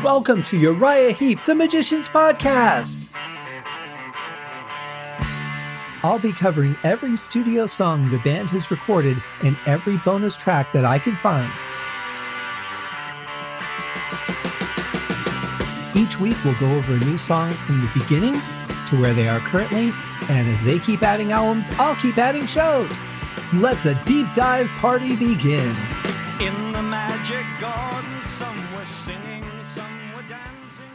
Welcome to Uriah Heep, the Magician's Podcast. I'll be covering every studio song the band has recorded and every bonus track that I can find. Each week we'll go over a new song from the beginning to where they are currently, and as they keep adding albums, I'll keep adding shows. Let the deep dive party begin. In the magic garden, some were singing, some were dancing.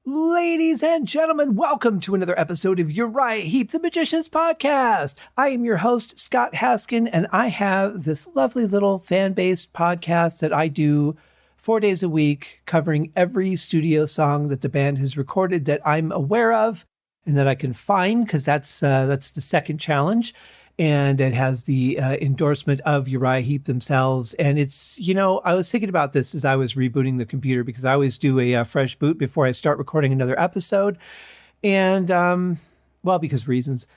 Ladies and gentlemen, welcome to another episode of Uriah Heep, the Magician's Podcast. I am your host, Scott Haskin, and I have this lovely little fan-based podcast that I do 4 days a week, covering every studio song that the band has recorded that I'm aware of and that I can find, because that's the second challenge. And it has the endorsement of Uriah Heep themselves. And it's, I was thinking about this as I was rebooting the computer, because I always do a fresh boot before I start recording another episode. And, because reasons.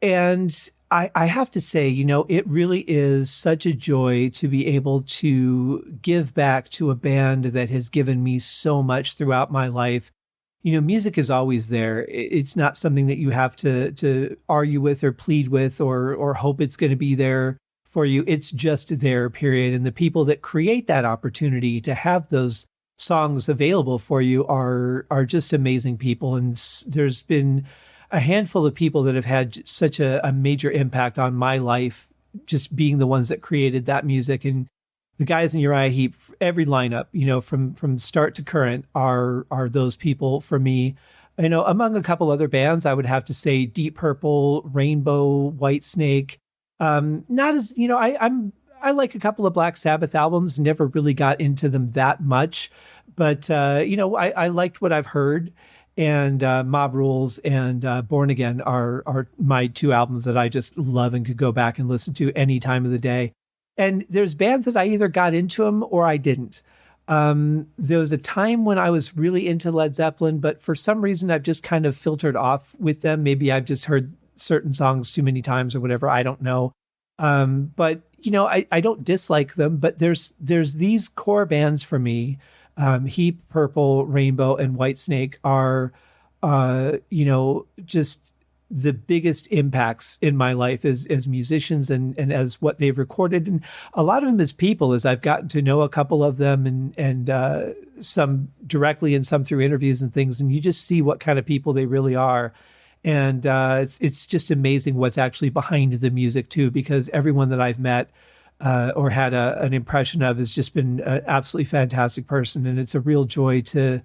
And I have to say, it really is such a joy to be able to give back to a band that has given me so much throughout my life. Music is always there. It's not something that you have to argue with or plead with or hope it's going to be there for you. It's just there, period. And the people that create that opportunity to have those songs available for you are just amazing people. And there's been a handful of people that have had such a major impact on my life, just being the ones that created that music. And the guys in Uriah Heep, every lineup, from start to current are those people for me. Among a couple other bands, I would have to say Deep Purple, Rainbow, Whitesnake. Not as, I like a couple of Black Sabbath albums, never really got into them that much, but, I liked what I've heard. And Mob Rules and Born Again are my two albums that I just love and could go back and listen to any time of the day. And there's bands that I either got into them or I didn't. There was a time when I was really into Led Zeppelin, but for some reason I've just kind of filtered off with them. Maybe I've just heard certain songs too many times or whatever. I don't know. But I don't dislike them, but there's these core bands for me. Heap, Purple, Rainbow, and Whitesnake are, just the biggest impacts in my life as musicians and as what they've recorded. And a lot of them as people, as I've gotten to know a couple of them and some directly and some through interviews and things. And you just see what kind of people they really are. And it's just amazing what's actually behind the music too, because everyone that I've met or had an impression of has just been an absolutely fantastic person. And it's a real joy to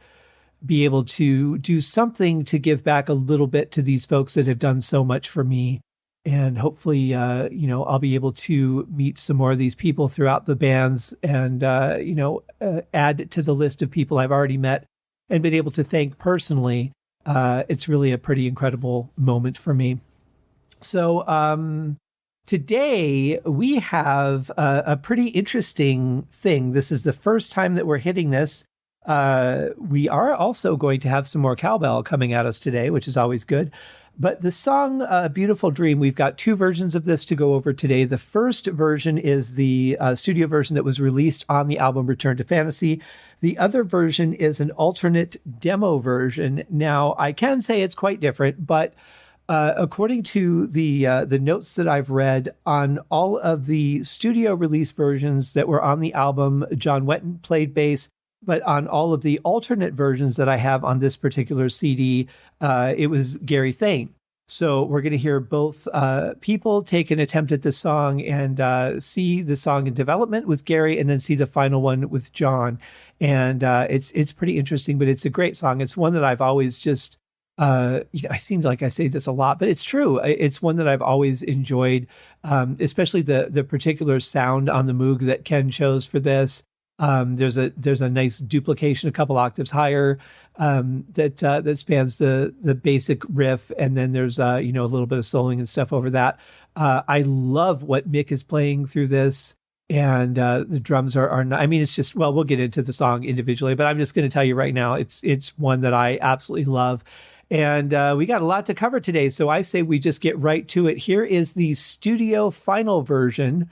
be able to do something to give back a little bit to these folks that have done so much for me. And hopefully, I'll be able to meet some more of these people throughout the bands and, add to the list of people I've already met and been able to thank personally. It's really a pretty incredible moment for me. So, today we have a pretty interesting thing. This is the first time that we're hitting this. We are also going to have some more cowbell coming at us today, which is always good. But the song Beautiful Dream, we've got two versions of this to go over today. The first version is the studio version that was released on the album Return to Fantasy. The other version is an alternate demo version. Now, I can say it's quite different, but according to the notes that I've read on all of the studio release versions that were on the album, John Wetton played bass. But on all of the alternate versions that I have on this particular CD, it was Gary Thane. So we're going to hear both people take an attempt at this song and see the song in development with Gary, and then see the final one with John. And it's pretty interesting, but it's a great song. It's one that I've always just, I seem like I say this a lot, but it's true. It's one that I've always enjoyed, especially the particular sound on the Moog that Ken chose for this. There's a nice duplication a couple octaves higher that spans the basic riff, and then there's a little bit of soloing and stuff over that. I love what Mick is playing through this, and the drums are not, it's just, well, we'll get into the song individually, but I'm just going to tell you right now, it's one that I absolutely love. And we got a lot to cover today, so I say we just get right to it. Here is the studio final version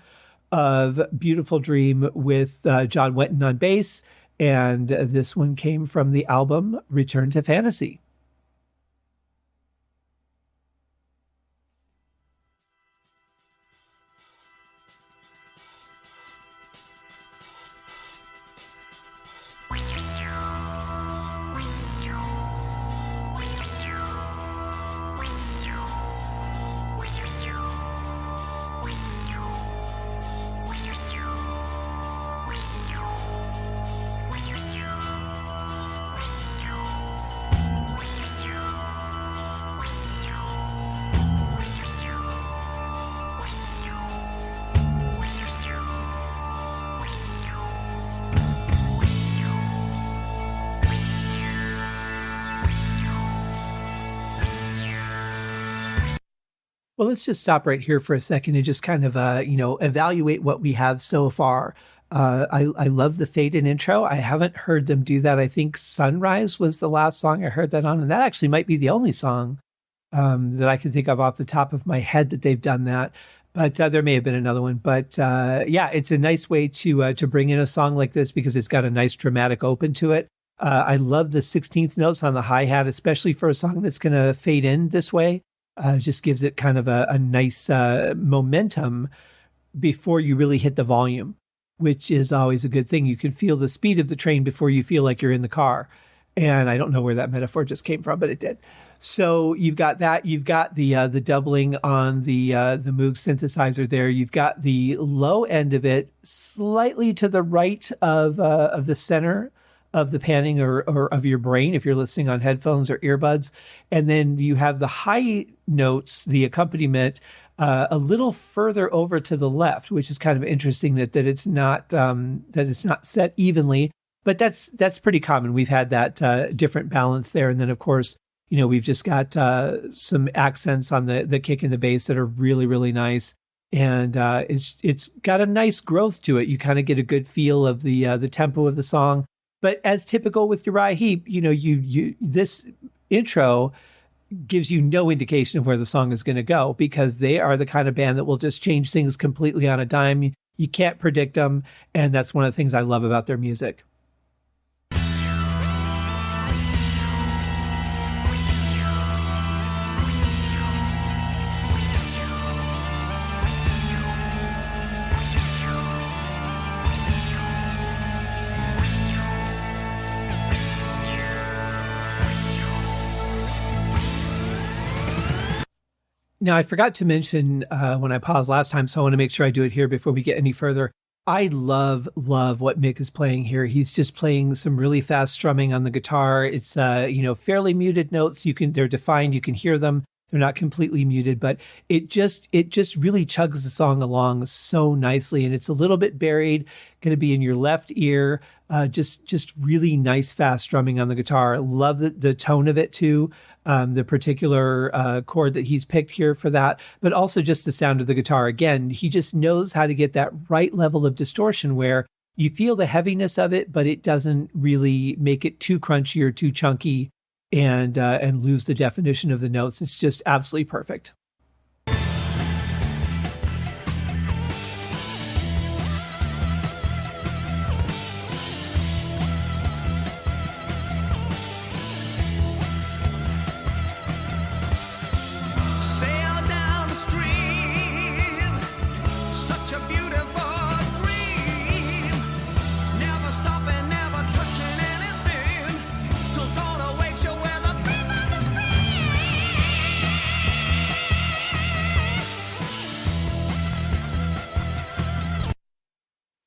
of Beautiful Dream with John Wetton on bass And this one came from the album Return to Fantasy. Well, let's just stop right here for a second and just kind of, evaluate what we have so far. I love the fade-in intro. I haven't heard them do that. I think Sunrise was the last song I heard that on, and that actually might be the only song that I can think of off the top of my head that they've done that. But there may have been another one. But yeah, it's a nice way to bring in a song like this because it's got a nice dramatic open to it. I love the 16th notes on the hi-hat, especially for a song that's going to fade in this way. Just gives it kind of a nice momentum before you really hit the volume, which is always a good thing. You can feel the speed of the train before you feel like you're in the car. And I don't know where that metaphor just came from, but it did. So you've got that. You've got the doubling on the Moog synthesizer there. You've got the low end of it slightly to the right of the center of the panning or of your brain if you're listening on headphones or earbuds. And then you have the high notes, the accompaniment, a little further over to the left, which is kind of interesting that it's not set evenly, but that's pretty common. We've had that different balance there. And then of course, we've just got some accents on the kick and the bass that are really, really nice. And it's got a nice growth to it. You kind of get a good feel of the tempo of the song. But as typical with Uriah Heep, this intro gives you no indication of where the song is going to go because they are the kind of band that will just change things completely on a dime. You can't predict them, and that's one of the things I love about their music. Now, I forgot to mention when I paused last time, so I want to make sure I do it here before we get any further. I love what Mick is playing here. He's just playing some really fast strumming on the guitar. It's fairly muted notes. They're defined. You can hear them. They're not completely muted, but it just really chugs the song along so nicely, and it's a little bit buried, going to be in your left ear. Just really nice fast strumming on the guitar. Love the tone of it too. The particular chord that he's picked here for that, but also just the sound of the guitar. Again, he just knows how to get that right level of distortion where you feel the heaviness of it, but it doesn't really make it too crunchy or too chunky and lose the definition of the notes. It's just absolutely perfect.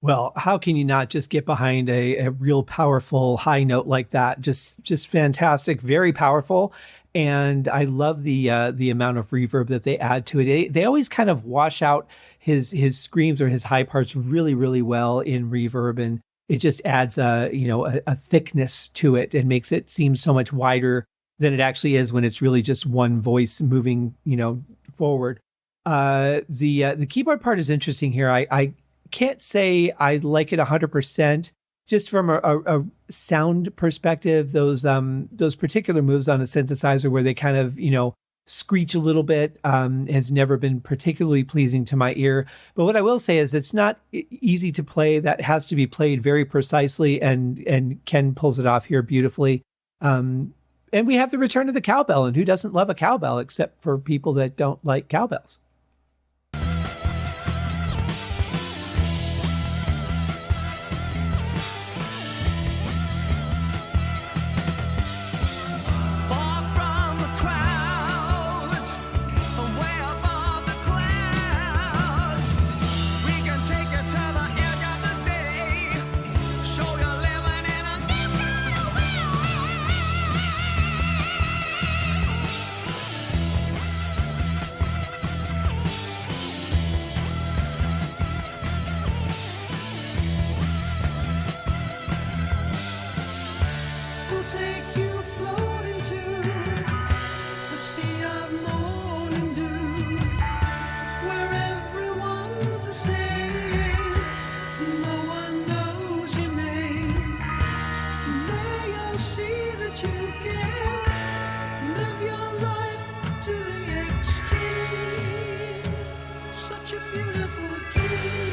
Well, how can you not just get behind a real powerful high note like that? Just fantastic, very powerful. And I love the amount of reverb that they add to it. They always kind of wash out his screams or his high parts really, really well in reverb. And it just adds a thickness to it and makes it seem so much wider than it actually is when it's really just one voice moving, forward. The keyboard part is interesting here. I can't say I like it 100%. Just from a sound perspective, those particular moves on a synthesizer where they kind of screech a little bit, has never been particularly pleasing to my ear. But what I will say is it's not easy to play. That has to be played very precisely, and Ken pulls it off here beautifully. And we have the return of the cowbell, and who doesn't love a cowbell except for people that don't like cowbells? Far from the crowds, away above the clouds, we can take it to the edge of the day, show you living in a different way. We'll take you floating to the sea of morning dew, where everyone's the same, no one knows your name. There you'll see that you can live your life to the extreme. Such a beautiful dream.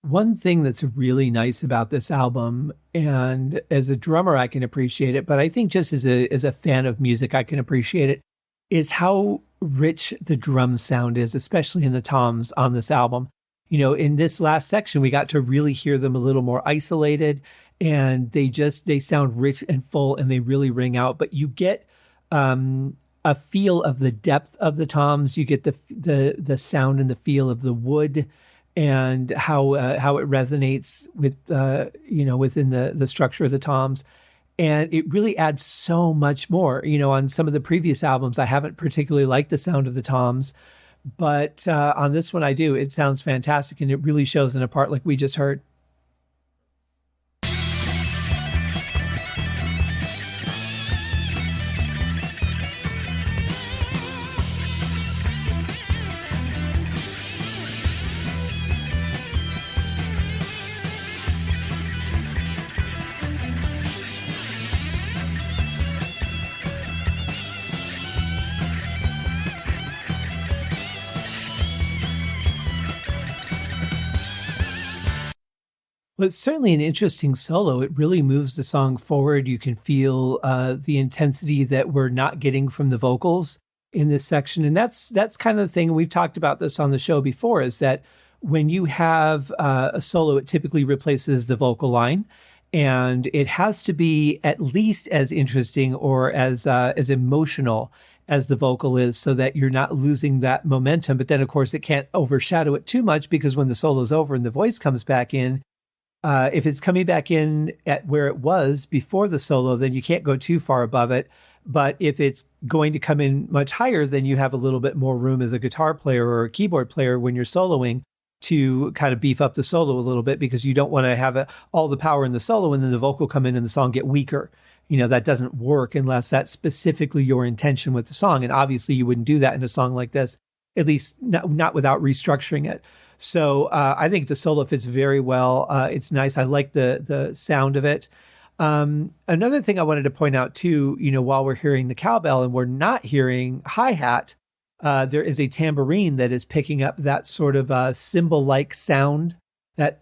One thing that's really nice about this album, and as a drummer, I can appreciate it, but I think just as a fan of music, I can appreciate it, is how rich the drum sound is, especially in the toms on this album. You know, in this last section, we got to really hear them a little more isolated, and they sound rich and full, and they really ring out. But you get a feel of the depth of the toms. You get the sound and the feel of the wood, and how it resonates with within the structure of the toms. And it really adds so much more. You know, on some of the previous albums, I haven't particularly liked the sound of the toms, but on this one I do. It sounds fantastic, and it really shows in a part like we just heard. Well, it's certainly an interesting solo. It really moves the song forward. You can feel the intensity that we're not getting from the vocals in this section. And that's kind of the thing. We've talked about this on the show before, is that when you have a solo, it typically replaces the vocal line. And it has to be at least as interesting or as emotional as the vocal is, so that you're not losing that momentum. But then, of course, it can't overshadow it too much, because when the solo's over and the voice comes back in, if it's coming back in at where it was before the solo, then you can't go too far above it. But if it's going to come in much higher, then you have a little bit more room as a guitar player or a keyboard player when you're soloing to kind of beef up the solo a little bit, because you don't want to have all the power in the solo and then the vocal come in and the song get weaker. You know, that doesn't work unless that's specifically your intention with the song. And obviously you wouldn't do that in a song like this, at least not without restructuring it. So I think the solo fits very well. It's nice. I like the sound of it. Another thing I wanted to point out too, you know, while we're hearing the cowbell and we're not hearing hi-hat, there is a tambourine that is picking up that sort of cymbal-like sound, that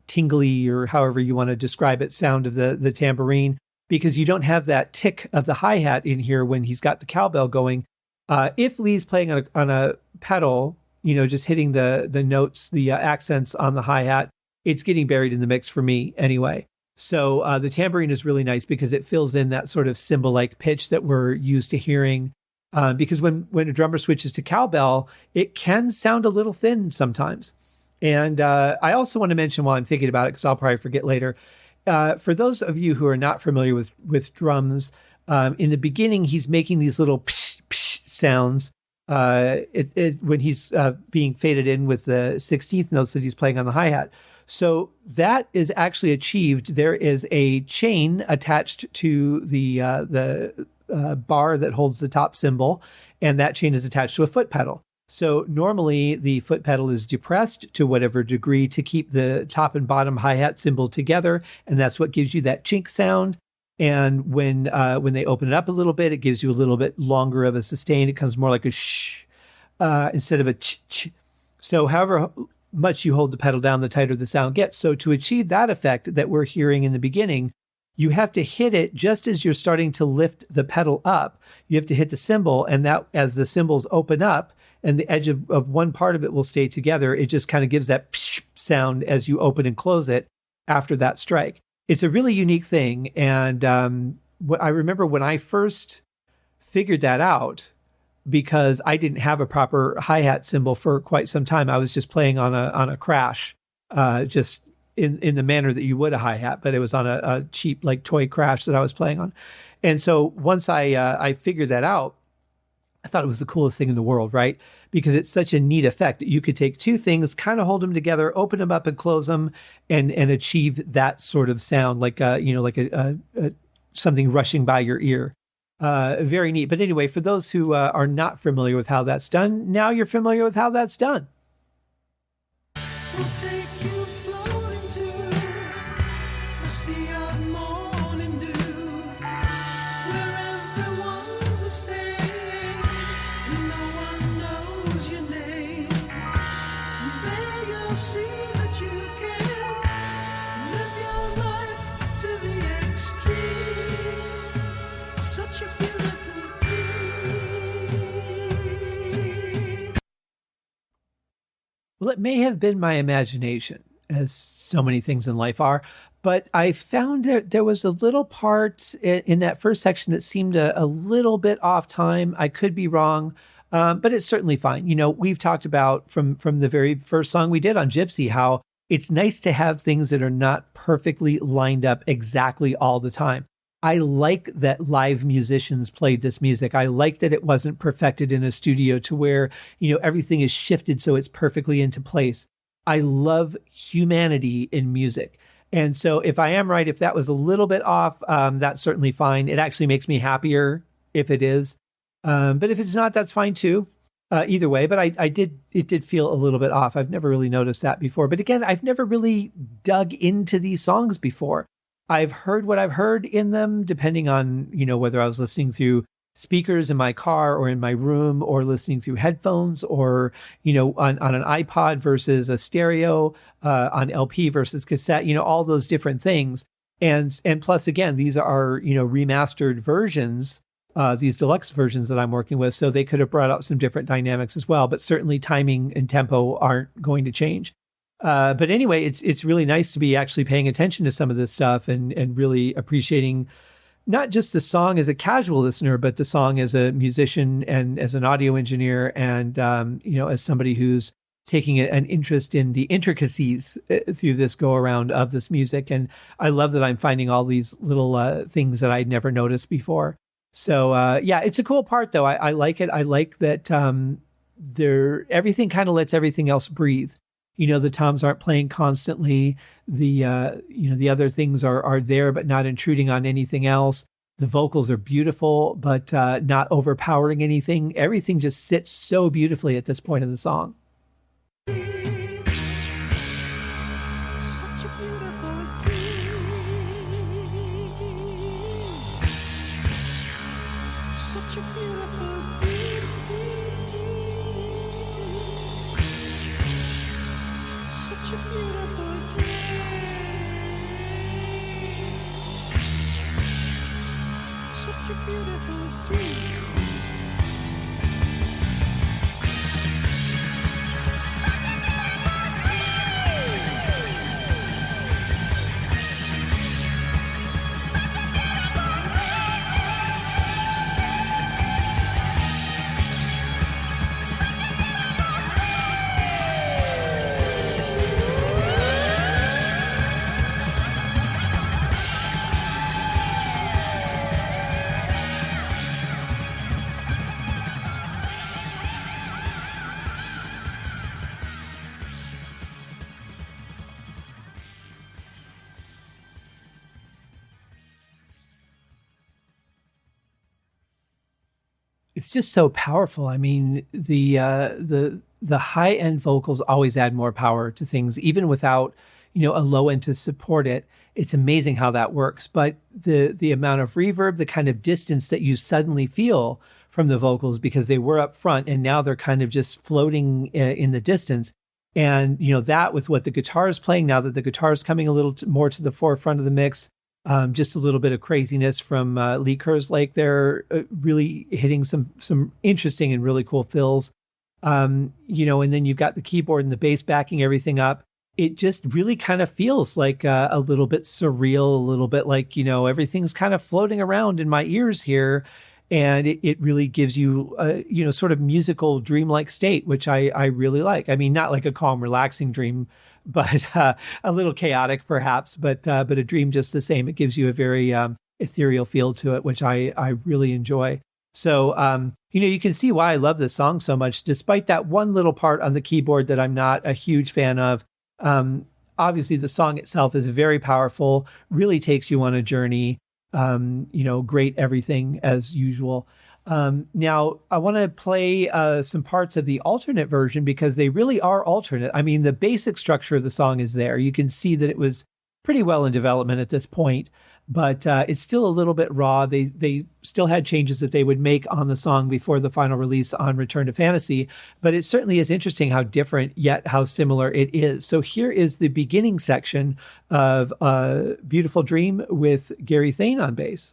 tingly, or however you want to describe it, sound of the tambourine, because you don't have that tick of the hi-hat in here when he's got the cowbell going. If Lee's playing on a pedal, you know, just hitting the notes, the accents on the hi-hat, it's getting buried in the mix for me anyway. So the tambourine is really nice because it fills in that sort of cymbal-like pitch that we're used to hearing. Because when a drummer switches to cowbell, it can sound a little thin sometimes. And I also want to mention, while I'm thinking about it, because I'll probably forget later, for those of you who are not familiar with drums, in the beginning, he's making these little psh, psh sounds when he's being faded in with the 16th notes that he's playing on the hi-hat. So that is actually achieved. There is a chain attached to the bar that holds the top cymbal, and that chain is attached to a foot pedal. So normally the foot pedal is depressed to whatever degree to keep the top and bottom hi-hat cymbal together, and that's what gives you that chink sound. And when they open it up a little bit, it gives you a little bit longer of a sustain. It comes more like a shh instead of a ch ch. So however much you hold the pedal down, the tighter the sound gets. So to achieve that effect that we're hearing in the beginning, you have to hit it just as you're starting to lift the pedal up. You have to hit the cymbal, and that as the cymbals open up and the edge of one part of it will stay together, it just kind of gives that psh sound as you open and close it after that strike. It's a really unique thing. And I remember when I first figured that out, because I didn't have a proper hi-hat cymbal for quite some time. I was just playing on a crash, just in the manner that you would a hi-hat, but it was on a cheap like toy crash that I was playing on. And so once I figured that out, I thought it was the coolest thing in the world, right? Because it's such a neat effect that you could take two things, kind of hold them together, open them up and close them, and achieve that sort of sound, like something rushing by your ear. Very neat. But anyway, for those who are not familiar with how that's done, now you're familiar with how that's done. We'll take you floating to the sea of morning dew, where everyone's the same, no one knows your name. There you'll see that you can live your life to the extreme. Such a beautiful dream. Well, it may have been my imagination, as so many things in life are, but I found that there was a little part in that first section that seemed a little bit off time. I could be wrong, but it's certainly fine. You know, we've talked about from the very first song we did on Gypsy, how it's nice to have things that are not perfectly lined up exactly all the time. I like that live musicians played this music. I like that it wasn't perfected in a studio to where, you know, everything is shifted so it's perfectly into place. I love humanity in music. And so if I am right, if that was a little bit off, that's certainly fine. It actually makes me happier if it is. But if it's not, that's fine too. Either way, but it did feel a little bit off. I've never really noticed that before. But again, I've never really dug into these songs before. I've heard what I've heard in them, depending on, you know, whether I was listening through speakers in my car or in my room, or listening through headphones, or, you know, on an iPod versus a stereo, on LP versus cassette, you know, all those different things. And plus, again, these are, you know, remastered versions, these deluxe versions that I'm working with. So they could have brought out some different dynamics as well, but certainly timing and tempo aren't going to change. But anyway, it's really nice to be actually paying attention to some of this stuff and really appreciating not just the song as a casual listener, but the song as a musician and as an audio engineer, and you know, as somebody who's taking an interest in the intricacies through this go around of this music. And I love that I'm finding all these little things that I'd never noticed before. So yeah, it's a cool part though. I like it. I like that everything kind of lets everything else breathe. You know, the toms aren't playing constantly. The you know, the other things are there, but not intruding on anything else. The vocals are beautiful, but not overpowering anything. Everything just sits so beautifully at this point in the song. Such a beautiful dream. Such a beautiful dream. Such a beautiful dream. Such a beautiful dream. It's just so powerful. I mean, the high end vocals always add more power to things, even without, a low end to support it. It's amazing how that works. But the amount of reverb, the kind of distance that you suddenly feel from the vocals, because they were up front and now they're kind of just floating in the distance. And, that with what the guitar is playing, now that the guitar is coming a little more to the forefront of the mix, just a little bit of craziness from Lee Kerslake there, really hitting some interesting and really cool fills. And then you've got the keyboard and the bass backing everything up. It just really kind of feels like a little bit surreal, a little bit like, everything's kind of floating around in my ears here. And it really gives you, sort of musical dreamlike state, which I really like. I mean, not like a calm, relaxing dream, but a little chaotic perhaps, but a dream just the same. It gives you a very ethereal feel to it, which I really enjoy. So, you can see why I love this song so much, despite that one little part on the keyboard that I'm not a huge fan of. Obviously, the song itself is very powerful, really takes you on a journey. Great everything as usual. Now, I want to play some parts of the alternate version because they really are alternate. I mean, the basic structure of the song is there. You can see that it was pretty well in development at this point, but it's still a little bit raw. They still had changes that they would make on the song before the final release on Return to Fantasy, but it certainly is interesting how different yet how similar it is. So here is the beginning section of Beautiful Dream with Gary Thane on bass.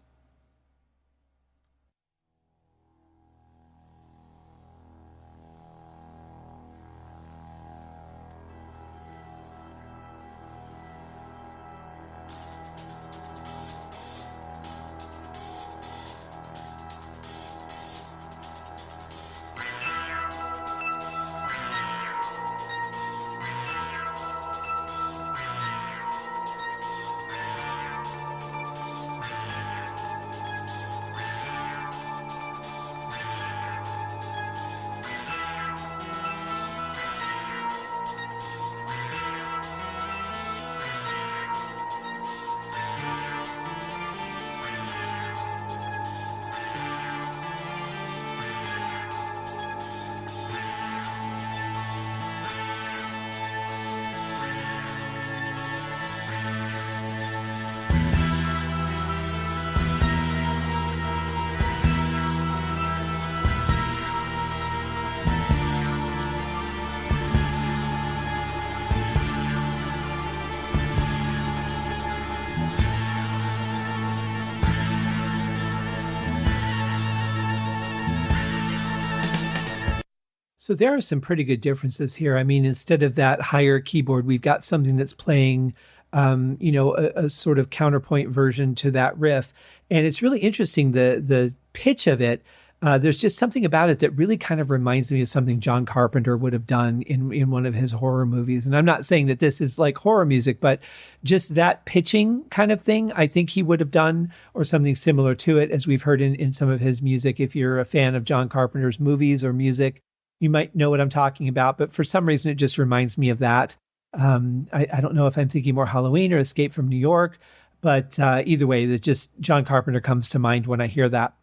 So there are some pretty good differences here. I mean, instead of that higher keyboard, we've got something that's playing, a sort of counterpoint version to that riff. And it's really interesting, the pitch of it. There's just something about it that really kind of reminds me of something John Carpenter would have done in one of his horror movies. And I'm not saying that this is like horror music, but just that pitching kind of thing, I think he would have done, or something similar to it, as we've heard in some of his music. If you're a fan of John Carpenter's movies or music, you might know what I'm talking about, but for some reason, it just reminds me of that. I don't know if I'm thinking more Halloween or Escape from New York, but either way, that just John Carpenter comes to mind when I hear that.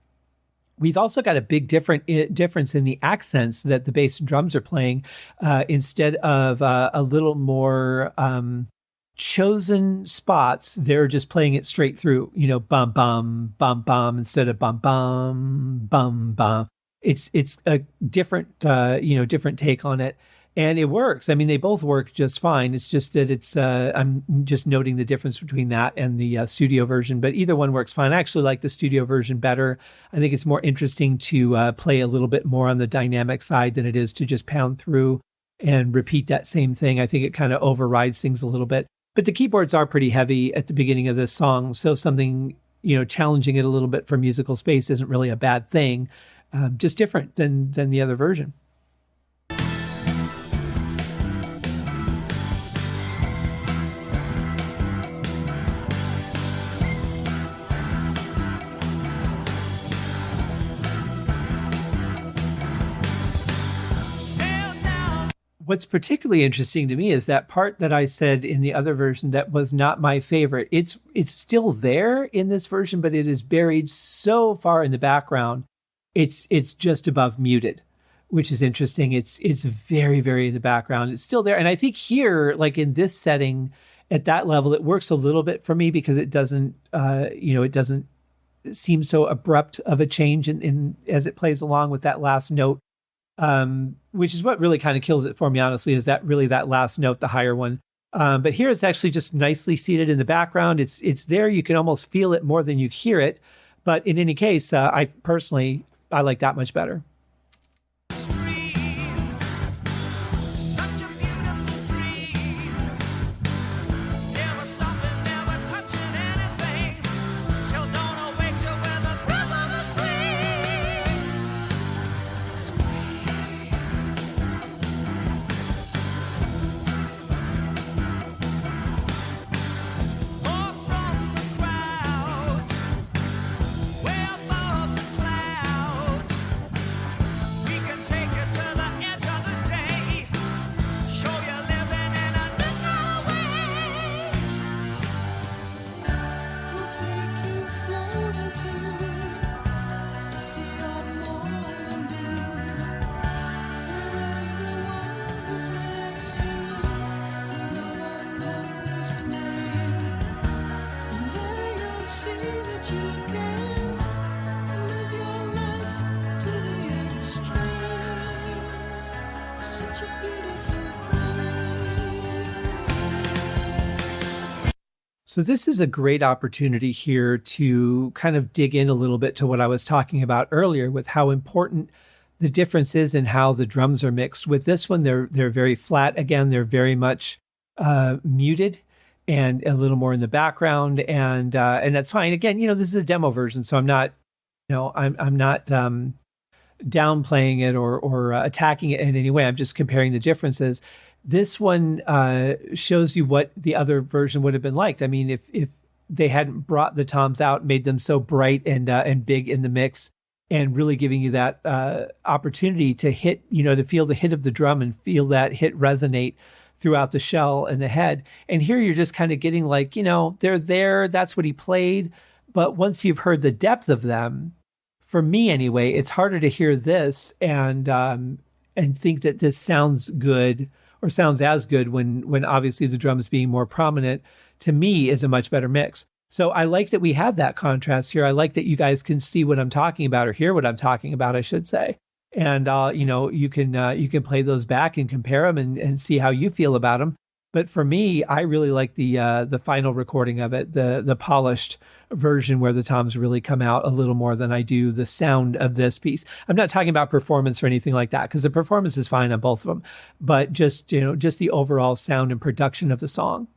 We've also got a big difference in the accents that the bass and drums are playing. Instead of a little more chosen spots, they're just playing it straight through, bum, bum, bum, bum, instead of bum, bum, bum, bum. It's a different, different take on it. And it works. I mean, they both work just fine. It's just that I'm just noting the difference between that and the studio version, but either one works fine. I actually like the studio version better. I think it's more interesting to play a little bit more on the dynamic side than it is to just pound through and repeat that same thing. I think it kind of overrides things a little bit. But the keyboards are pretty heavy at the beginning of this song, so something, challenging it a little bit for musical space isn't really a bad thing. Just different than the other version. What's particularly interesting to me is that part that I said in the other version that was not my favorite. It's still there in this version, but it is buried so far in the background. It's just above muted, which is interesting. It's very, very in the background. It's still there. And I think here, like in this setting, at that level, it works a little bit for me because it doesn't, it doesn't seem so abrupt of a change in as it plays along with that last note, which is what really kind of kills it for me, honestly, is that really that last note, the higher one. But here it's actually just nicely seated in the background. It's there. You can almost feel it more than you hear it. But in any case, I like that much better. So this is a great opportunity here to kind of dig in a little bit to what I was talking about earlier with how important the difference is in how the drums are mixed. With this one, they're very flat. Again, they're very much muted and a little more in the background, and that's fine. Again, this is a demo version, so I'm not, I'm not downplaying it or attacking it in any way. I'm just comparing the differences. This one shows you what the other version would have been like. I mean, if they hadn't brought the toms out, made them so bright and big in the mix, and really giving you that opportunity to hit, to feel the hit of the drum and feel that hit resonate throughout the shell and the head. And here you're just kind of getting like, they're there. That's what he played. But once you've heard the depth of them, for me anyway, it's harder to hear this and think that this sounds good or sounds as good when obviously the drums being more prominent, to me, is a much better mix. So I like that we have that contrast here. I like that you guys can see what I'm talking about, or hear what I'm talking about, I should say. And, you can play those back and compare them and see how you feel about them. But for me, I really like the final recording of it, the polished version where the toms really come out a little more than I do the sound of this piece. I'm not talking about performance or anything like that, because the performance is fine on both of them, but just the overall sound and production of the song.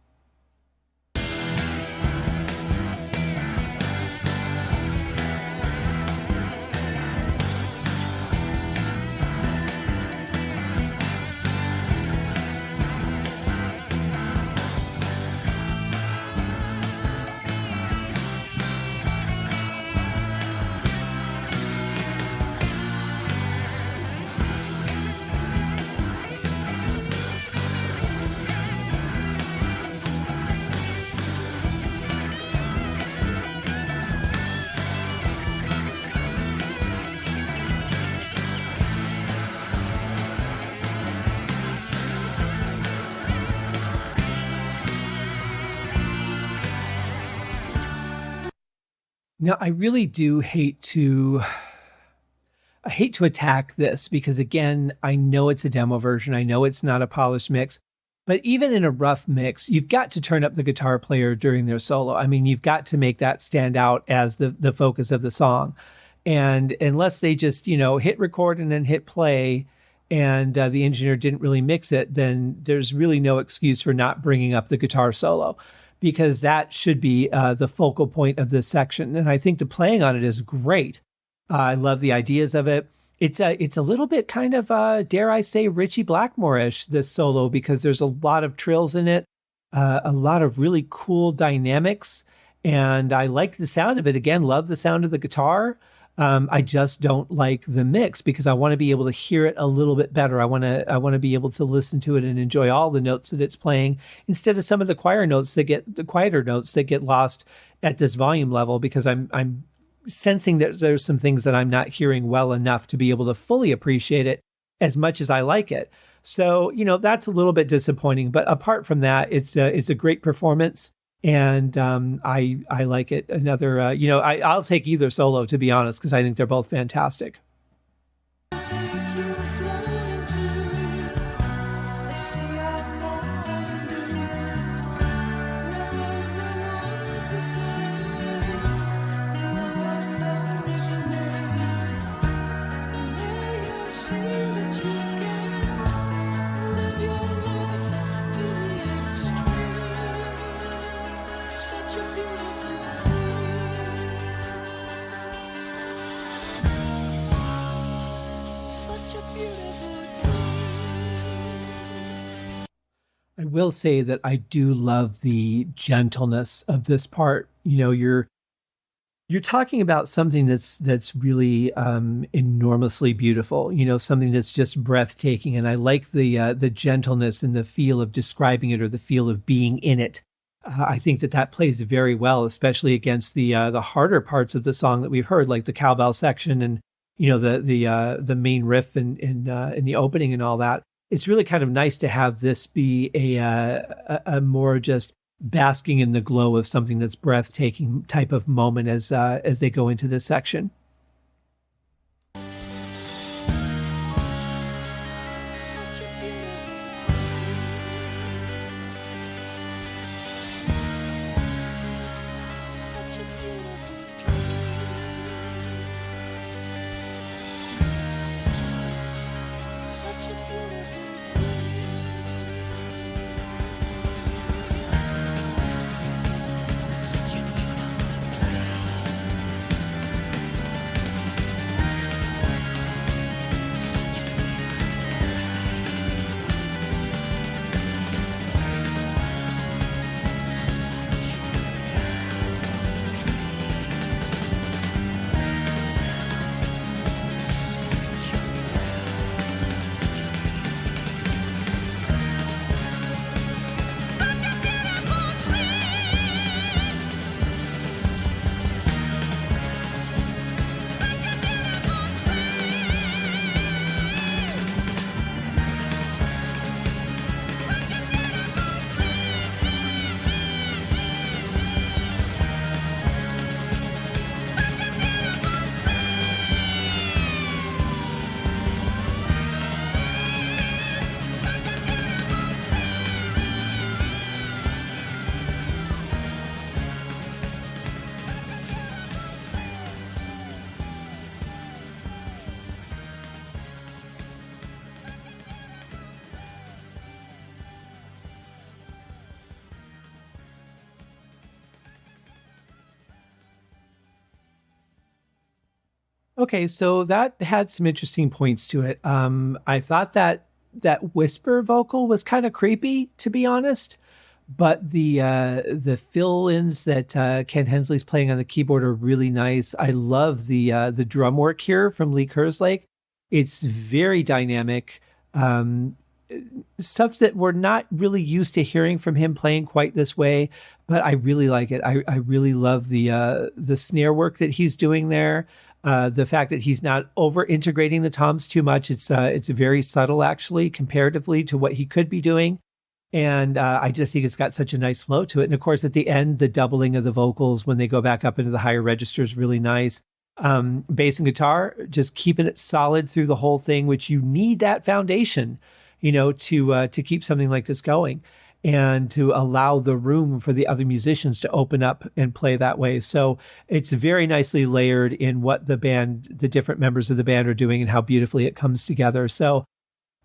Now, I really do hate to attack this because, again, I know it's a demo version. I know it's not a polished mix. But even in a rough mix, you've got to turn up the guitar player during their solo. I mean, you've got to make that stand out as the focus of the song. And unless they just, hit record and then hit play and the engineer didn't really mix it, then there's really no excuse for not bringing up the guitar solo, because that should be the focal point of this section. And I think the playing on it is great. I love the ideas of it. It's a little bit kind of, dare I say, Ritchie Blackmore-ish, this solo, because there's a lot of trills in it, a lot of really cool dynamics. And I like the sound of it. Again, love the sound of the guitar. I just don't like the mix because I want to be able to hear it a little bit better. I want to be able to listen to it and enjoy all the notes that it's playing instead of some of the quieter notes that get lost at this volume level, because I'm sensing that there's some things that I'm not hearing well enough to be able to fully appreciate it as much as I like it. So, that's a little bit disappointing. But apart from that, it's a great performance. And I like it. Another, I'll take either solo, to be honest, because I think they're both fantastic. I will say that I do love the gentleness of this part. You're talking about something that's really enormously beautiful. Something that's just breathtaking, and I like the gentleness and the feel of describing it, or the feel of being in it. I think that plays very well, especially against the harder parts of the song that we've heard, like the cowbell section and the main riff in the opening and all that. It's really kind of nice to have this be a more just basking in the glow of something that's breathtaking type of moment as they go into this section. Okay, so that had some interesting points to it. I thought that whisper vocal was kind of creepy, to be honest, but the fill-ins that Ken Hensley's playing on the keyboard are really nice. I love the drum work here from Lee Kerslake. It's very dynamic. Stuff that we're not really used to hearing from him playing quite this way, but I really like it. I really love the snare work that he's doing there. The fact that he's not over integrating the toms too much. It's very subtle, actually, comparatively to what he could be doing. And I just think it's got such a nice flow to it. And of course, at the end, the doubling of the vocals when they go back up into the higher register is really nice. Bass and guitar, just keeping it solid through the whole thing, which you need that foundation, to keep something like this going, and to allow the room for the other musicians to open up and play that way. So it's very nicely layered in what the different members of the band are doing and how beautifully it comes together. So,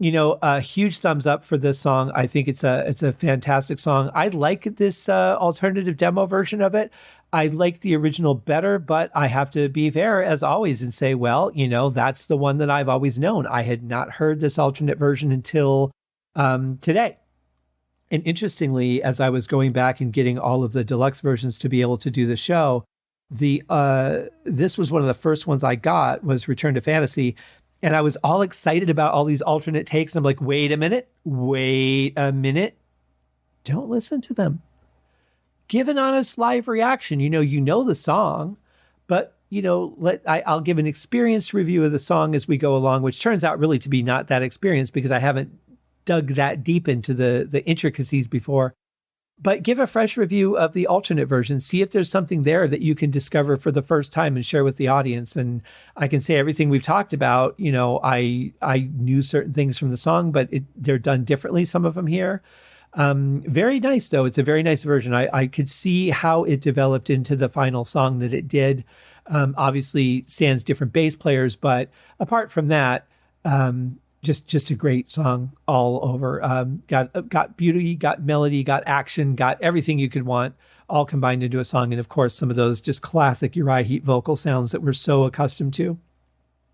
a huge thumbs up for this song. I think it's a fantastic song. I like this alternative demo version of it. I like the original better, but I have to be fair as always and say, well, that's the one that I've always known. I had not heard this alternate version until today. And interestingly, as I was going back and getting all of the deluxe versions to be able to do the show, this was one of the first ones I got, was Return to Fantasy. And I was all excited about all these alternate takes. I'm like, wait a minute. Don't listen to them. Give an honest live reaction. You know the song, but I'll give an experienced review of the song as we go along, which turns out really to be not that experienced because I haven't dug that deep into the intricacies before. But give a fresh review of the alternate version. See if there's something there that you can discover for the first time and share with the audience. And I can say everything we've talked about, I knew certain things from the song, but they're done differently, some of them here. Very nice, though. It's a very nice version. I could see how it developed into the final song that it did. Obviously, sans different bass players, but apart from that, just a great song all over. Got beauty, got melody, got action, got everything you could want, all combined into a song. And of course, some of those just classic Uriah Heep vocal sounds that we're so accustomed to.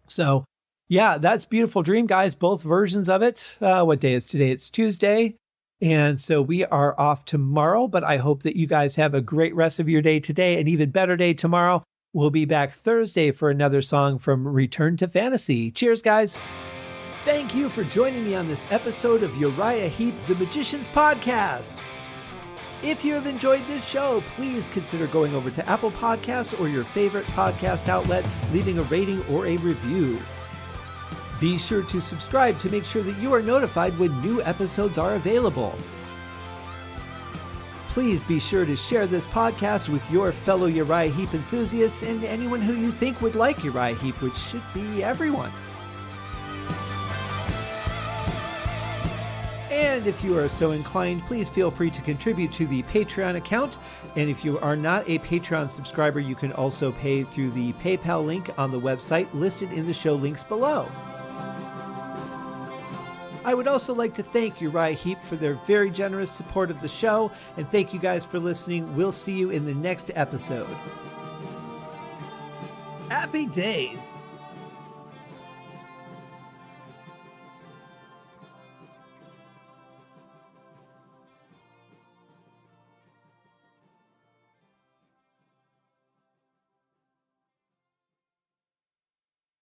So yeah, that's Beautiful Dream, guys. Both versions of it. What day is today? It's Tuesday. And so we are off tomorrow, but I hope that you guys have a great rest of your day today, an even better day tomorrow. We'll be back Thursday for another song from Return to Fantasy. Cheers, guys. Thank you for joining me on this episode of Uriah Heep, the Magician's Podcast. If you have enjoyed this show, please consider going over to Apple Podcasts or your favorite podcast outlet, leaving a rating or a review. Be sure to subscribe to make sure that you are notified when new episodes are available. Please be sure to share this podcast with your fellow Uriah Heep enthusiasts and anyone who you think would like Uriah Heep, which should be everyone. And if you are so inclined, please feel free to contribute to the Patreon account. And if you are not a Patreon subscriber, you can also pay through the PayPal link on the website listed in the show links below. I would also like to thank Uriah Heep for their very generous support of the show, and thank you guys for listening. We'll see you in the next episode. Happy days!